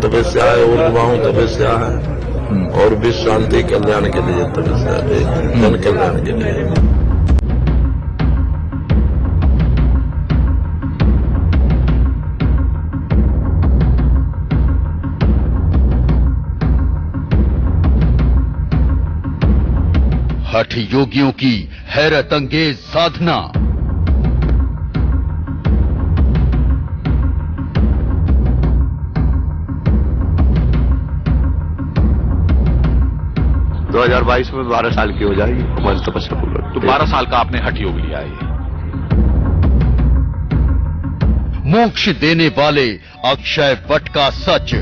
तपस्या है, ऊर्ध्वाहु तपस्या है, और विश्व शांति कल्याण के लिए तपस्या है, जन कल्याण के लिए। हठ योगियों की हैरत अंगेज साधना। दो 2022 में 12 साल की हो जाएगी हमारी तपस्या पूर्ण। तो 12 साल का आपने हठ योग लिया है। मोक्ष देने वाले अक्षय वट का सच।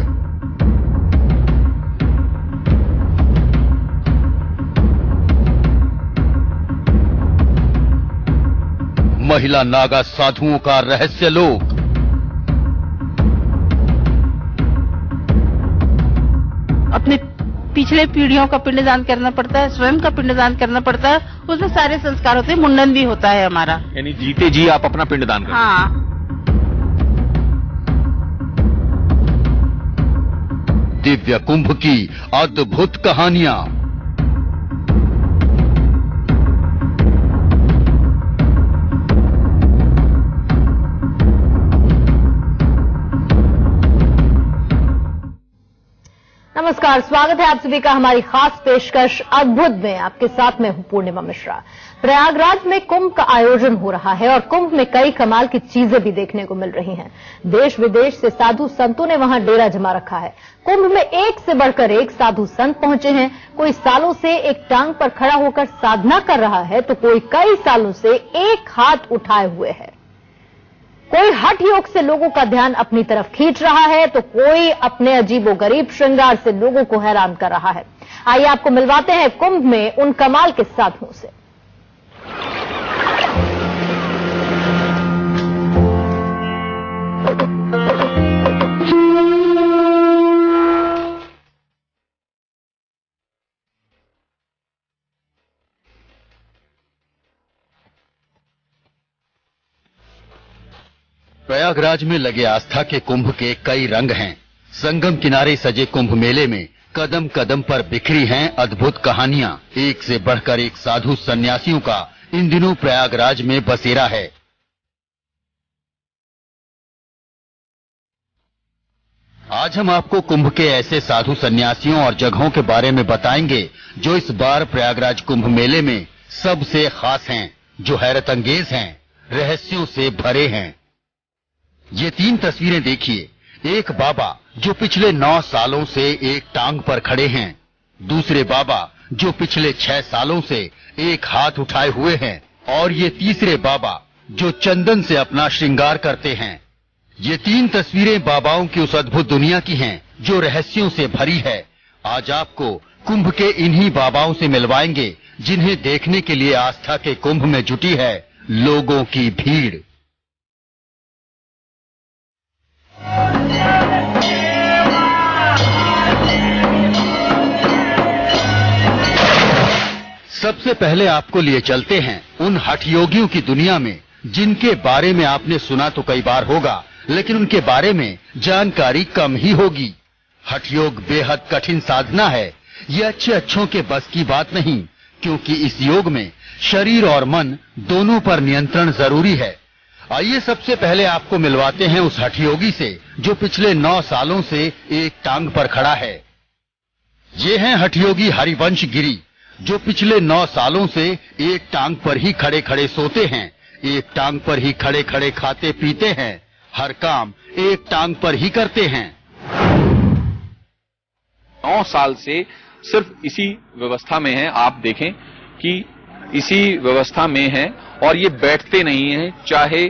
महिला नागा साधुओं का रहस्य लोक। अपने पिछले पीढ़ियों का पिंडदान करना पड़ता है, स्वयं का पिंडदान करना पड़ता है, उसमें सारे संस्कार होते हैं, मुंडन भी होता है हमारा। यानी जीते जी आप अपना पिंडदान करते हैं। हाँ। दिव्य कुंभ की अद्भुत कहानियां। नमस्कार, स्वागत है आप सभी का हमारी खास पेशकश अद्भुत में। आपके साथ में हूं पूर्णिमा मिश्रा। प्रयागराज में कुंभ का आयोजन हो रहा है और कुंभ में कई कमाल की चीजें भी देखने को मिल रही हैं। देश विदेश से साधु संतों ने वहां डेरा जमा रखा है। कुंभ में एक से बढ़कर एक साधु संत पहुंचे हैं। कोई सालों से एक टांग पर खड़ा होकर साधना कर रहा है, तो कोई कई सालों से एक हाथ उठाए हुए है। कोई हठ योग से लोगों का ध्यान अपनी तरफ खींच रहा है, तो कोई अपने अजीबोगरीब श्रृंगार से लोगों को हैरान कर रहा है। आइए आपको मिलवाते हैं कुंभ में उन कमाल के साधुओं से। प्रयागराज में लगे आस्था के कुंभ के कई रंग हैं। संगम किनारे सजे कुंभ मेले में कदम कदम पर बिखरी हैं अद्भुत कहानियां। एक से बढ़कर एक साधु सन्यासियों का इन दिनों प्रयागराज में बसेरा है। आज हम आपको कुंभ के ऐसे साधु सन्यासियों और जगहों के बारे में बताएंगे जो इस बार प्रयागराज कुंभ मेले में सबसे खास हैं, जो हैरत अंगेज हैं, रहस्यों से भरे हैं। ये 3 तस्वीरें देखिए। एक बाबा जो पिछले 9 सालों से एक टांग पर खड़े हैं, दूसरे बाबा जो पिछले 6 सालों से एक हाथ उठाए हुए हैं, और ये तीसरे बाबा जो चंदन से अपना श्रृंगार करते हैं। ये 3 तस्वीरें बाबाओं की उस अद्भुत दुनिया की हैं जो रहस्यों से भरी है। आज आपको कुंभ के इन्हीं बाबाओं से मिलवाएंगे जिन्हें देखने के लिए आस्था के कुंभ में जुटी है लोगों की भीड़। सबसे पहले आपको लिए चलते हैं उन हठ योगियों की दुनिया में जिनके बारे में आपने सुना तो कई बार होगा, लेकिन उनके बारे में जानकारी कम ही होगी। हठ योग बेहद कठिन साधना है। ये अच्छों के बस की बात नहीं, क्योंकि इस योग में शरीर और मन दोनों पर नियंत्रण जरूरी है। आइए सबसे पहले आपको मिलवाते हैं उस हठ योगी से जो पिछले 9 सालों से एक टांग पर खड़ा है। ये हैं हठ योगी हरिवंश गिरी, जो पिछले 9 सालों से एक टांग पर ही खड़े खड़े सोते हैं, एक टांग पर ही खड़े खड़े खाते पीते हैं, हर काम एक टांग पर ही करते हैं। 9 साल से सिर्फ इसी व्यवस्था में है। आप देखें कि इसी व्यवस्था में है और ये बैठते नहीं है, चाहे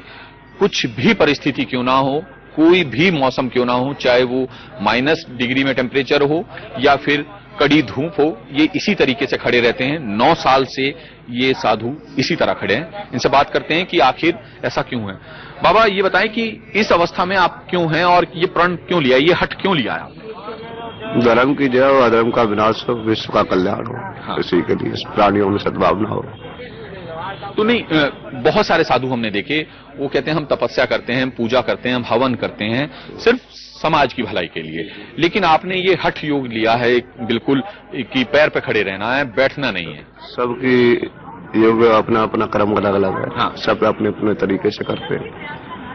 कुछ भी परिस्थिति क्यों ना हो, कोई भी मौसम क्यों ना हो, चाहे वो -डिग्री में टेम्परेचर हो या फिर कड़ी धूप हो, ये इसी तरीके से खड़े रहते हैं। 9 साल से ये साधु इसी तरह खड़े हैं। इनसे बात करते हैं कि आखिर ऐसा क्यों है। बाबा ये बताएं कि इस अवस्था में आप क्यों हैं और ये प्रण क्यों लिया, ये हट क्यों लिया आपने? धर्म की जय हो, अधर्म का विनाश हो, विश्व का कल्याण हो। हाँ। इसी के लिए प्राणियों में सद्भावना हो। तो नहीं, बहुत सारे साधु हमने देखे, वो कहते हैं हम तपस्या करते हैं, हम पूजा करते हैं, हम हवन करते हैं सिर्फ समाज की भलाई के लिए, लेकिन आपने ये हठ योग लिया है बिल्कुल कि पैर पे खड़े रहना है, बैठना नहीं है। सबकी योग अपना अपना कर्म अलग अलग है। हाँ। सब अपने अपने तरीके से करते हैं,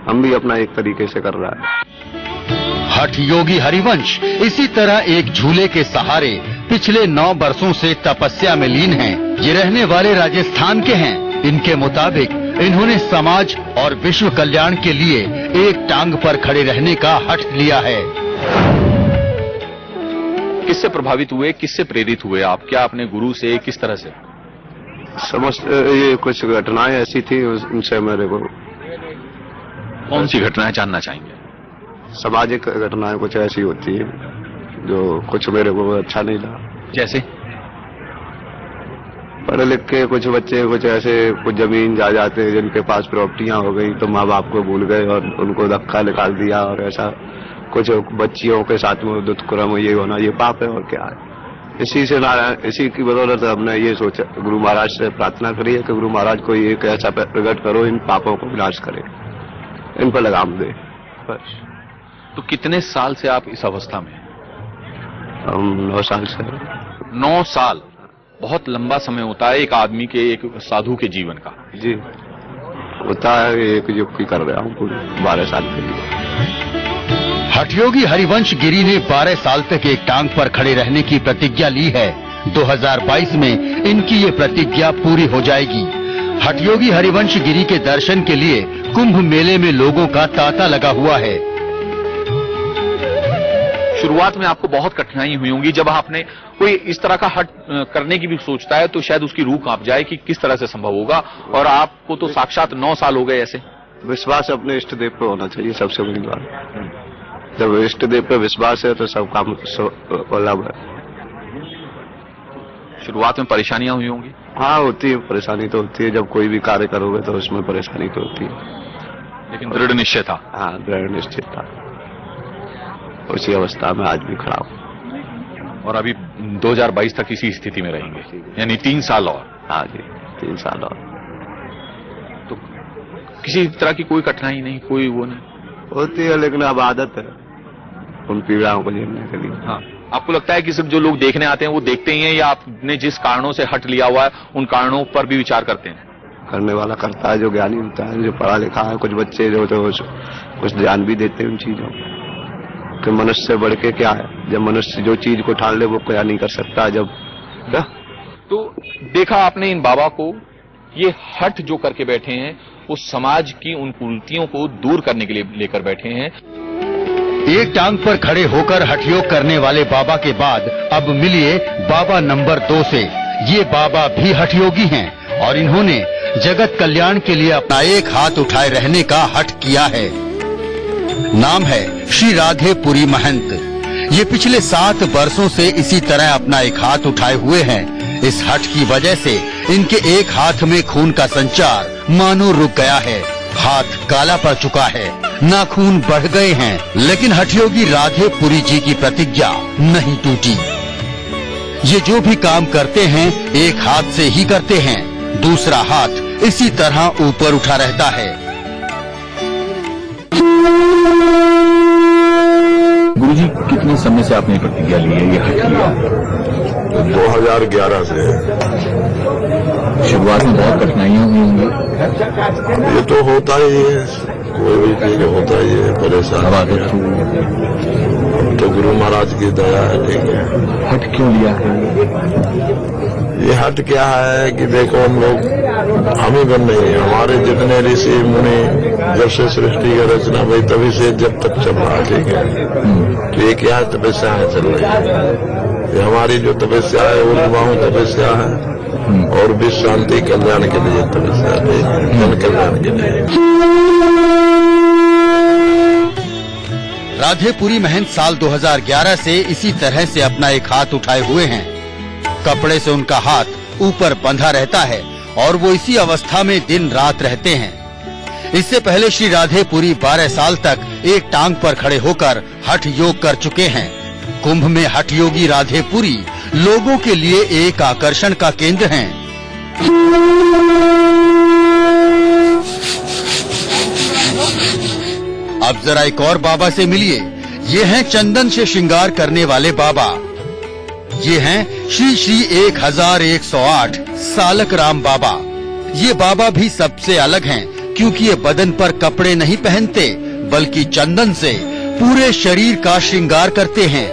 हम भी अपना एक तरीके से कर रहा है। हठ योगी हरिवंश इसी तरह एक झूले के सहारे पिछले 9 वर्षों से तपस्या में लीन हैं। ये रहने वाले राजस्थान के हैं। इनके मुताबिक इन्होंने समाज और विश्व कल्याण के लिए एक टांग पर खड़े रहने का हठ लिया है। किससे प्रभावित हुए, किससे प्रेरित हुए आप? क्या अपने गुरु से, किस तरह से? ये कुछ घटनाएं ऐसी थी, उनसे मेरे को। कौन सी घटनाएं जानना चाहेंगे? सामाजिक घटनाएं कुछ ऐसी होती है जो कुछ मेरे को अच्छा नहीं लगा। जैसे पढ़े लिख के कुछ बच्चे कुछ ऐसे कुछ जमीन जायदाद थे जिनके पास प्रॉपर्टियां हो गई तो माँ बाप को भूल गए और उनको धक्का निकाल दिया, और ऐसा कुछ बच्चियों के साथ में दुष्कर्म ये होना, ये पाप है और क्या है। इसी की बदौलत हमने ये सोचा, गुरु महाराज से प्रार्थना करी है कि गुरु महाराज को एक ऐसा प्रकट करो, इन पापों को विनाश करे, इन पर लगाम दे बस। तो कितने साल से आप इस अवस्था में? हम 9 साल से। 9 साल बहुत लंबा समय होता है एक आदमी के, एक साधु के जीवन का। जी होता है, एक युग की कर रहा हूँ पूरे 12 साल के लिए। हठयोगी हरिवंश गिरी ने 12 साल तक एक टांग पर खड़े रहने की प्रतिज्ञा ली है। 2022 में इनकी ये प्रतिज्ञा पूरी हो जाएगी। हठयोगी हरिवंश गिरी के दर्शन के लिए कुंभ मेले में लोगों का तांता लगा हुआ है। शुरुआत में आपको बहुत कठिनाई हुई होंगी जब आपने कोई इस तरह का हट करने की भी सोचता है तो शायद उसकी रूह कांप जाए कि किस तरह से संभव होगा, और आपको तो साक्षात 9 साल हो गए ऐसे। विश्वास अपने इष्ट देव पे होना चाहिए सबसे बड़ी बात। जब इष्ट देव पे विश्वास है तो सब काम लाभ है। शुरुआत में परेशानियां हुई होंगी? हाँ होती है, परेशानी तो होती है, जब कोई भी कार्य करोगे तो उसमें परेशानी तो होती है, लेकिन दृढ़ निश्चय था। हाँ दृढ़ निश्चय था, उसी अवस्था में आज भी खड़ा हूँ। और अभी 2022 तक इसी स्थिति में रहेंगे, यानी 3 साल और? हाँ जी 3 साल और। तो किसी तरह की कोई कठिनाई नहीं, कोई वो नहीं होती है, लेकिन अब आदत है उन पीड़ाओं को झेलने के लिए। हाँ, आपको लगता है कि सिर्फ जो लोग देखने आते हैं वो देखते ही हैं, या आपने जिस कारणों से हट लिया हुआ है उन कारणों पर भी विचार करते हैं? करने वाला करता है, जो ज्ञानी होता है, जो पढ़ा लिखा है। कुछ बच्चे जो तो कुछ ध्यान भी देते हैं उन चीजों कि मनुष्य से बढ़ के क्या है। जब मनुष्य जो चीज को ठान ले वो क्या नहीं कर सकता। जब तो देखा आपने इन बाबा को, ये हट जो करके बैठे हैं वो समाज की उन कुरीतियों को दूर करने के लिए लेकर बैठे हैं। एक टांग पर खड़े होकर हठयोग करने वाले बाबा के बाद अब मिलिए बाबा नंबर 2 से। ये बाबा भी हठयोगी हैं और इन्होंने जगत कल्याण के लिए अपना एक हाथ उठाए रहने का हठ किया है। नाम है श्री राधेपुरी महंत। ये पिछले 7 वर्षों से इसी तरह अपना एक हाथ उठाए हुए हैं। इस हठ की वजह से इनके एक हाथ में खून का संचार मानो रुक गया है। हाथ काला पड़ चुका है, नाखून बढ़ गए हैं, लेकिन हठयोगी राधेपुरी जी की प्रतिज्ञा नहीं टूटी। ये जो भी काम करते हैं एक हाथ से ही करते हैं, दूसरा हाथ इसी तरह ऊपर उठा रहता है। गुरुजी कितने समय से आपने प्रतिज्ञा ली है, ये हट लिया? 2011 से। शुरुआत में बहुत कठिनाइयां हुई होंगी? ये तो होता ही है, कोई भी चीज होता ही है, परेशान। तो गुरु महाराज की दया है, ठीक है। हट क्यों लिया है? ये हट क्या है कि देखो हम लोग हम ही बन नहीं है, हमारे जितने ऋषि मुनि जब से सृष्टि की रचना हुई तभी से जब तक चल रहा, ठीक है। तो ये क्या है, तपस्याएं चल रही है। ये हमारी जो तपस्या है वो युवाओं तपस्या है और विश्व शांति कल्याण के लिए तपस्या है, जन कल्याण के लिए। राधेपुरी महंत साल 2011 से इसी तरह से अपना एक हाथ उठाए हुए हैं। कपड़े से उनका हाथ ऊपर बंधा रहता है और वो इसी अवस्था में दिन रात रहते हैं। इससे पहले श्री राधेपुरी 12 साल तक एक टांग पर खड़े होकर हठ योग कर चुके हैं। कुंभ में हठ योगी राधेपुरी लोगों के लिए एक आकर्षण का केंद्र हैं। अब जरा एक और बाबा से मिलिए। ये हैं चंदन से श्रृंगार करने वाले बाबा। ये हैं श्री श्री 1108 सालक राम बाबा। ये बाबा भी सबसे अलग हैं, क्योंकि ये बदन पर कपड़े नहीं पहनते, बल्कि चंदन से पूरे शरीर का श्रृंगार करते हैं।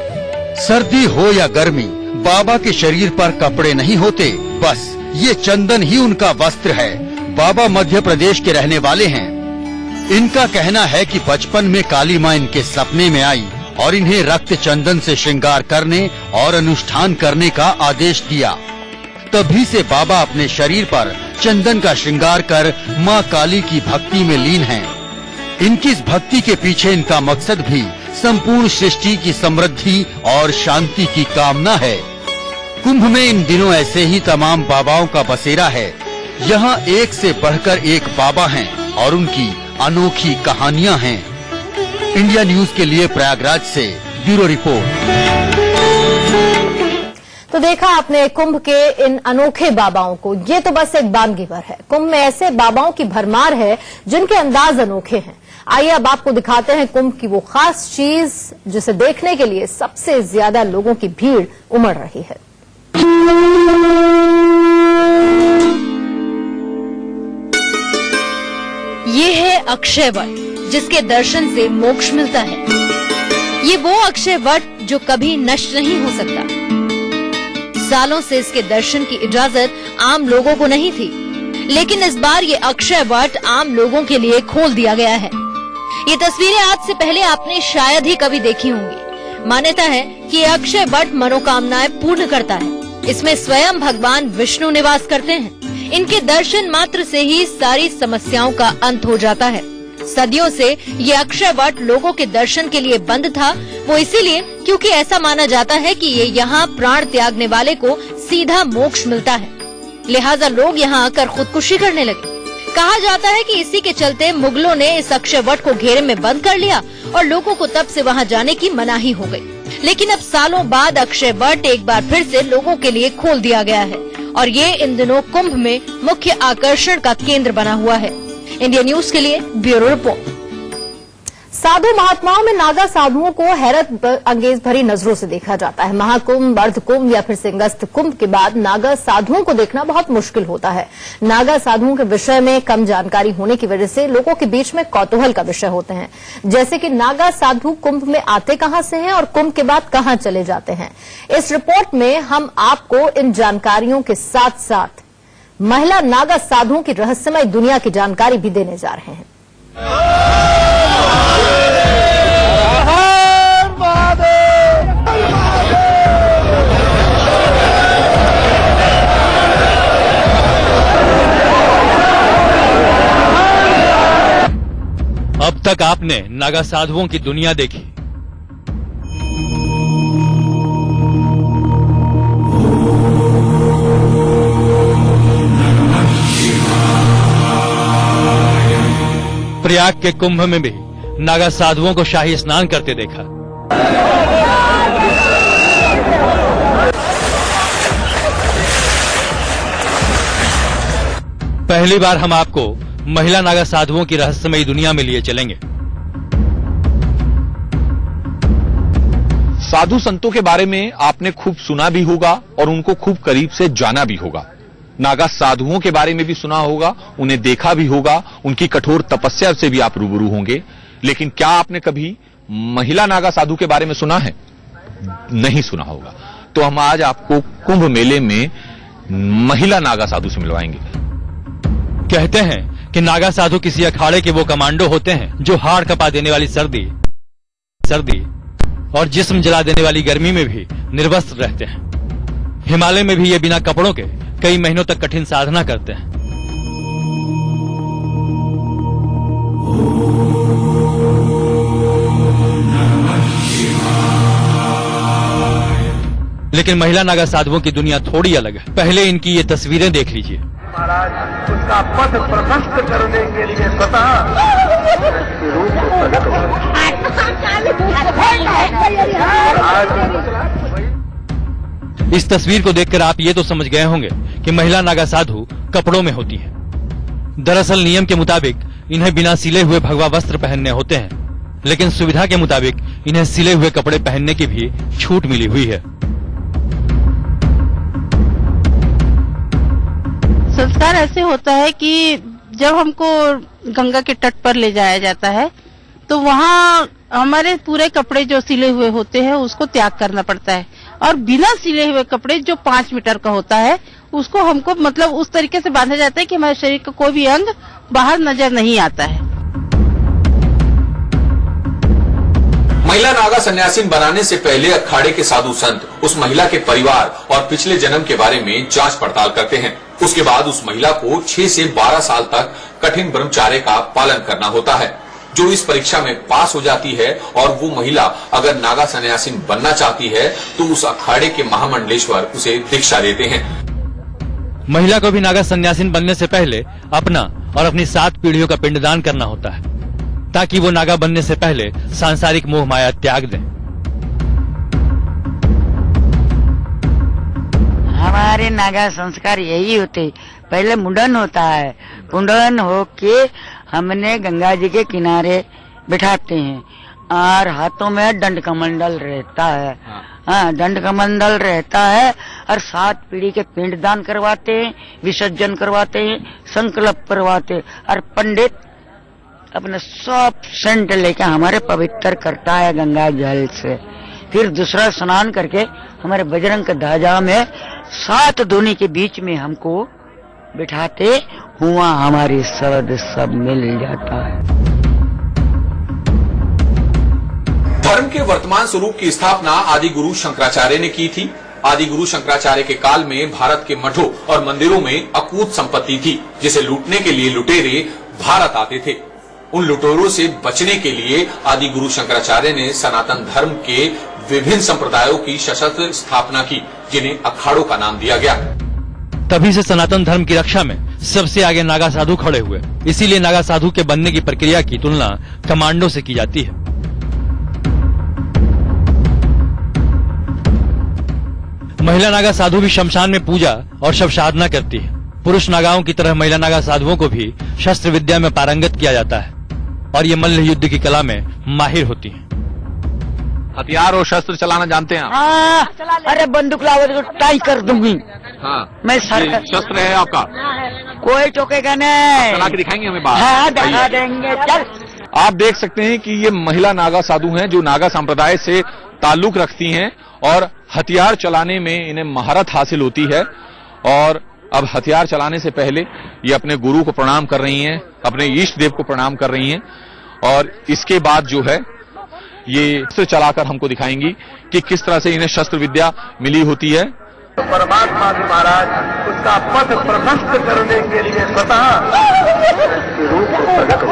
सर्दी हो या गर्मी, बाबा के शरीर पर कपड़े नहीं होते, बस ये चंदन ही उनका वस्त्र है। बाबा मध्य प्रदेश के रहने वाले हैं। इनका कहना है कि बचपन में काली मां इनके सपने में आई और इन्हें रक्त चंदन से श्रृंगार करने और अनुष्ठान करने का आदेश दिया। तभी से बाबा अपने शरीर पर चंदन का श्रृंगार कर मां काली की भक्ति में लीन हैं। इनकी इस भक्ति के पीछे इनका मकसद भी संपूर्ण सृष्टि की समृद्धि और शांति की कामना है। कुंभ में इन दिनों ऐसे ही तमाम बाबाओं का बसेरा है। यहाँ एक से बढ़कर एक बाबा हैं और उनकी अनोखी कहानियाँ हैं। इंडिया न्यूज के लिए प्रयागराज से ब्यूरो रिपोर्ट। तो देखा आपने कुंभ के इन अनोखे बाबाओं को। ये तो बस एक बानगी भर है। कुंभ में ऐसे बाबाओं की भरमार है जिनके अंदाज अनोखे हैं। आइए अब आपको दिखाते हैं कुंभ की वो खास चीज जिसे देखने के लिए सबसे ज्यादा लोगों की भीड़ उमड़ रही है। ये है अक्षय वट, जिसके दर्शन से मोक्ष मिलता है। ये वो अक्षय वट जो कभी नष्ट नहीं हो सकता। सालों से इसके दर्शन की इजाजत आम लोगों को नहीं थी, लेकिन इस बार ये अक्षय वट आम लोगों के लिए खोल दिया गया है। ये तस्वीरें आज से पहले आपने शायद ही कभी देखी होंगी। मान्यता है कि ये अक्षय वट मनोकामनाएं पूर्ण करता है। इसमें स्वयं भगवान विष्णु निवास करते हैं। इनके दर्शन मात्र से ही सारी समस्याओं का अंत हो जाता है। सदियों से ये अक्षय वट लोगों के दर्शन के लिए बंद था। वो इसीलिए क्योंकि ऐसा माना जाता है कि ये यहाँ प्राण त्यागने वाले को सीधा मोक्ष मिलता है। लिहाजा लोग यहाँ आकर खुदकुशी करने लगे। कहा जाता है कि इसी के चलते मुगलों ने इस अक्षय वट को घेरे में बंद कर लिया और लोगों को तब से वहाँ जाने की मनाही हो गई। लेकिन अब सालों बाद अक्षय वट एक बार फिर से लोगों के लिए खोल दिया गया है और ये इन दिनों कुंभ में मुख्य आकर्षण का केंद्र बना हुआ है। इंडिया न्यूज के लिए ब्यूरो रिपोर्ट। साधु महात्माओं में नागा साधुओं को हैरत अंगेज भरी नजरों से देखा जाता है। महाकुंभ, अर्ध कुंभ या फिर सिंगस्त कुंभ के बाद नागा साधुओं को देखना बहुत मुश्किल होता है। नागा साधुओं के विषय में कम जानकारी होने की वजह से लोगों के बीच में कौतूहल का विषय होते हैं, जैसे कि नागा साधु कुंभ में आते कहां से हैं और कुंभ के बाद कहां चले जाते हैं। इस रिपोर्ट में हम आपको इन जानकारियों के साथ साथ महिला नागा साधुओं की रहस्यमय दुनिया की जानकारी भी देने जा रहे हैं। अब तक आपने नागा साधुओं की दुनिया देखी। प्रयाग के कुंभ में भी नागा साधुओं को शाही स्नान करते देखा। पहली बार हम आपको महिला नागा साधुओं की रहस्यमयी दुनिया में लिए चलेंगे। साधु संतों के बारे में आपने खूब सुना भी होगा और उनको खूब करीब से जाना भी होगा। नागा साधुओं के बारे में भी सुना होगा, उन्हें देखा भी होगा, उनकी कठोर तपस्या से भी आप रूबरू होंगे। लेकिन क्या आपने कभी महिला नागा साधु के बारे में सुना है? नहीं सुना होगा। तो हम आज आपको कुंभ मेले में महिला नागा साधु से मिलवाएंगे। कहते हैं कि नागा साधु किसी अखाड़े के वो कमांडो होते हैं जो हाड़ कपा देने वाली सर्दी और जिस्म जला देने वाली गर्मी में भी निर्वस्त्र रहते हैं। हिमालय में भी ये बिना कपड़ों के कई महीनों तक कठिन साधना करते हैं। लेकिन महिला नागा साधुओं की दुनिया थोड़ी अलग है। पहले इनकी ये तस्वीरें देख लीजिए। महाराज उसका पथ प्रशस्त करने के लिए स्वतः इस तस्वीर को देखकर आप ये तो समझ गए होंगे कि महिला नागा साधु कपड़ों में होती हैं। दरअसल नियम के मुताबिक इन्हें बिना सिले हुए भगवा वस्त्र पहनने होते हैं, लेकिन सुविधा के मुताबिक इन्हें सिले हुए कपड़े पहनने की भी छूट मिली हुई है। संस्कार ऐसे होता है कि जब हमको गंगा के तट पर ले जाया जाता है तो वहाँ हमारे पूरे कपड़े जो सिले हुए होते हैं उसको त्याग करना पड़ता है, और बिना सिले हुए कपड़े जो 5 मीटर का होता है उसको हमको मतलब उस तरीके से बांधा जाता है कि हमारे शरीर का कोई भी अंग बाहर नजर नहीं आता है। महिला नागा सन्यासीन बनाने से पहले अखाड़े के साधु संत उस महिला के परिवार और पिछले जन्म के बारे में जांच पड़ताल करते हैं। उसके बाद उस महिला को 6 से 12 साल तक कठिन ब्रह्मचर्य का पालन करना होता है। जो इस परीक्षा में पास हो जाती है और वो महिला अगर नागा सन्यासीन बनना चाहती है तो उस अखाड़े के महामंडलेश्वर उसे दीक्षा देते हैं। महिला को भी नागा सन्यासीन बनने से पहले अपना और अपनी 7 पीढ़ियों का पिंडदान करना होता है, ताकि वो नागा बनने से पहले सांसारिक मोह माया त्याग दें। हमारे नागा संस्कार यही होते, पहले मुंडन होता है, मुंडन होके हमने गंगा जी के किनारे बिठाते हैं और हाथों में दंड कमंडल रहता है। हाँ, दंड कमंडल रहता है और 7 पीढ़ी के पिंडदान करवाते हैं, विसर्जन करवाते हैं, संकल्प करवाते हैं और पंडित अपने सब सेंट लेके हमारे पवित्र करता है गंगा जल से। फिर दूसरा स्नान करके हमारे बजरंग के ध्वजा में 7 धुनी के बीच में हमको बिठाते हुआ हमारी शब्द सब मिल जाता है। धर्म के वर्तमान स्वरूप की स्थापना आदि गुरु शंकराचार्य ने की थी। आदि गुरु शंकराचार्य के काल में भारत के मठों और मंदिरों में अकूत संपत्ति थी, जिसे लूटने के लिए लुटेरे भारत आते थे। उन लुटेरों से बचने के लिए आदि गुरु शंकराचार्य ने सनातन धर्म के विभिन्न संप्रदायों की सशस्त्र स्थापना की, जिन्हें अखाड़ों का नाम दिया गया। तभी से सनातन धर्म की रक्षा में सबसे आगे नागा साधु खड़े हुए। इसीलिए नागा साधु के बनने की प्रक्रिया की तुलना कमांडो से की जाती है। महिला नागा साधु भी शमशान में पूजा और शव साधना करती है। पुरुष नागाओं की तरह महिला नागा साधुओं को भी शस्त्र विद्या में पारंगत किया जाता है और ये मल्ल युद्ध की कला में माहिर होती हैं। हथियार और शस्त्र चलाना जानते हैं आप? हाँ, अरे बंदूक लाओ तो टाई कर दूंगी। हाँ, मैं सर शस्त्र है आपका? कोई टोकेगा नहीं। चला के दिखाएंगे हमें बाहर? हाँ, दिखा देंगे। चल। आप देख सकते हैं कि ये महिला नागा साधु हैं जो नागा संप्रदाय से ताल्लुक रखती हैं और हथियार चलाने में इन्हें महारत हासिल होती है। और अब हथियार चलाने से पहले ये अपने गुरु को प्रणाम कर रही हैं, अपने इष्ट देव को प्रणाम कर रही हैं और इसके बाद जो है ये शस्त्र चलाकर हमको दिखाएंगी कि किस तरह से इन्हें शस्त्र विद्या मिली होती है। परमात्मा जी महाराज उसका पथ प्रशस्त करने के लिए स्वतः रूप प्रकट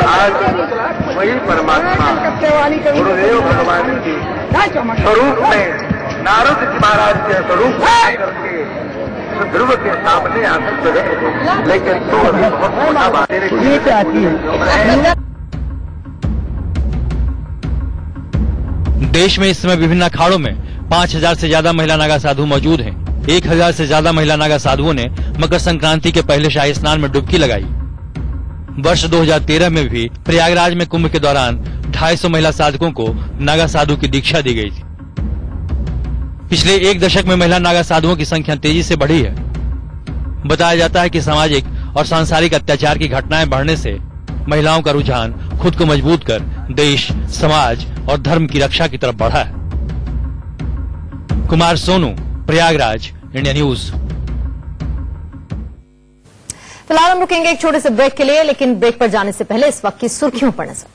आज वही परमात्मा गुरुदेव भगवान की स्वरूप में नारद जी महाराज के स्वरूप करके ध्रुव के सामने आकर प्रकट हो, लेकिन तो अभी बहुत मोटा बात है। देश में इस समय विभिन्न अखाड़ों में 5000 से ज्यादा महिला नागा साधु मौजूद हैं। 1000 से ज्यादा महिला नागा साधुओं ने मकर संक्रांति के पहले शाही स्नान में डुबकी लगाई। वर्ष 2013 में भी प्रयागराज में कुंभ के दौरान 250 महिला साधकों को नागा साधु की दीक्षा दी गई थी। पिछले 1 दशक में महिला नागा साधुओं की संख्या तेजी से बढ़ी है। बताया जाता है कि सामाजिक और सांसारिक अत्याचार की घटनाएं बढ़ने से महिलाओं का रुझान खुद को मजबूत कर देश, समाज और धर्म की रक्षा की तरफ बढ़ा है। Kumar Sonu, Prayagraj, India news. फिलहाल हम रुकेंगे एक छोटे से ब्रेक के लिए, लेकिन ब्रेक पर जाने से पहले इस वक्त की सुर्खियों पर नजर।